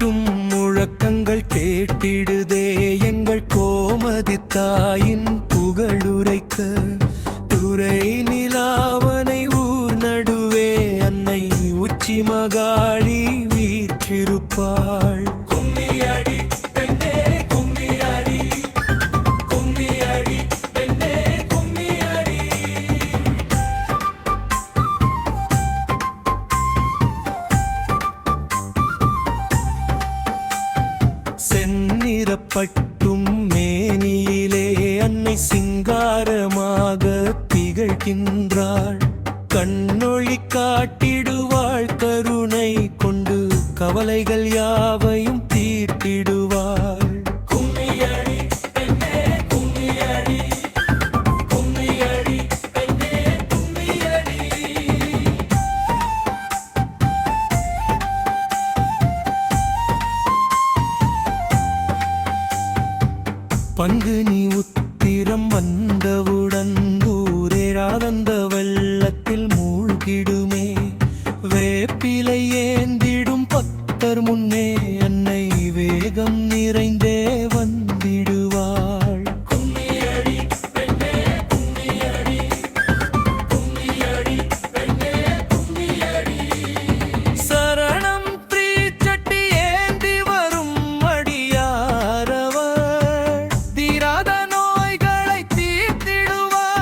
கொட்டும் முழக்கங்கள் கேட்டிடுதே எங்கள் கோமதி தாயின் புகழுரைக்க. துறை நிலாவனை ஊர் நடுவே அன்னை உச்சி மகாளி வீற்றிருப்பாள். கும்மியடி பெண்ணே கும்மியடி, கும்மியடி பெண்ணே கும்மியடி. செந்நிறப்பட்டும் மேனியிலே அன்னை சிங்காரமாக திகழ்கின்றாள். கண்ணொளி காட்டிடுவாள், கருணை கொண்டு கவலைகள் யாவையும் தீர்த்திடுவாள். கும்மியடி பெண்ணே கும்மியடி, கும்மியடி பெண்ணே கும்மியடி. பங்குனி உத்திரம் வந்தவுடன் ஊரேறாதந்த வெள்ளத்தில் மூழ்கிடுமே. வேப்பிலை ஏந்திடும் பக்தர் முன்னே அன்னை வேகம் நிறைந்தே வந்திடுவாள். கும்மியடி பெண்ணே கும்மியடி, கும்மியடி பெண்ணே கும்மியடி. சரணம் தீச்சட்டி ஏந்தி வரும் அடியாரவர் தீராத நோய்களை தீர்த்திடுவார்.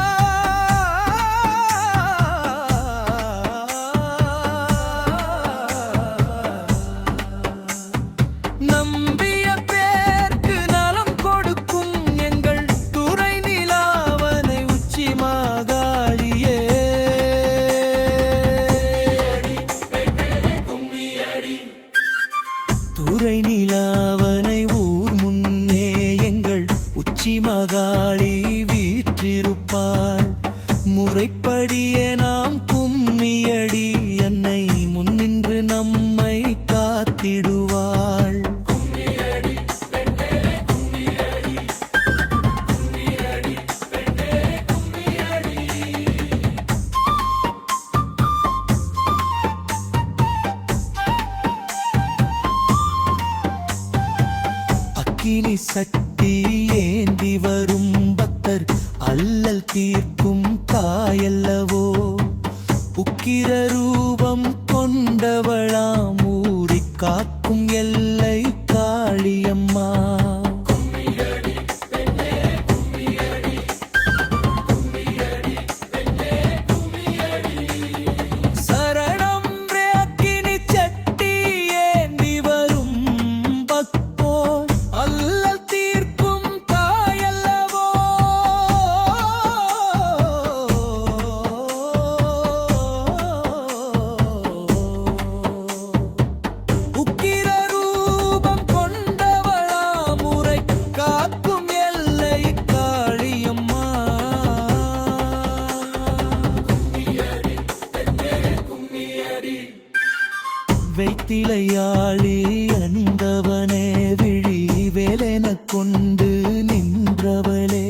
நம்பிய பேர்க்கு நலம் கொடுக்கும் எங்கள் துறை நிலாவனை உச்சி மாகாளியே. துறை நிலாவனை ஊர் முன்னே எங்கள் உச்சி மகாளி வீற்றிருப்பாள். முறைப்படியே நாம் கும்மியடி அன்னை முன்னின்று நம்மை காத்திடுவாள். கும்மியடி பெண்ணே கும்மியடி, கும்மியடி பெண்ணே கும்மியடி. அக்கினி சட்டி ஏந்தி வரும் பக்தர் அல்லல் தீர்க்கும் தாயல்லவோ. உக்கிர ரூபம் கொண்டவளாம் ஊரி காக்கும் எல்லை காளியம்மா. கும்மியடி பெண்ணே கும்மியடி, கும்மியடி பெண்ணே கும்மியடி. சரணம் அக்கினி சட்டி ஏந்தி வரும் பக்தோர் அல்லல் தீர்க்கும் தாயல்லவோ. உக்கிர ரூபம் கொண்டவளாம் ஊரை காக்கும் எல்லை காளியம்மா. கும்மியடி பெண்ணே கும்மியடி. வைத்திலையாளி அணிந்தவனே விழி வேலென கொண்டு நின்றவளே.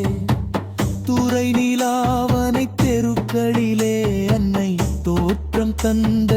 துறை நிலாவனை தெருக்களிலே அன்னை தோற்றம் தந்த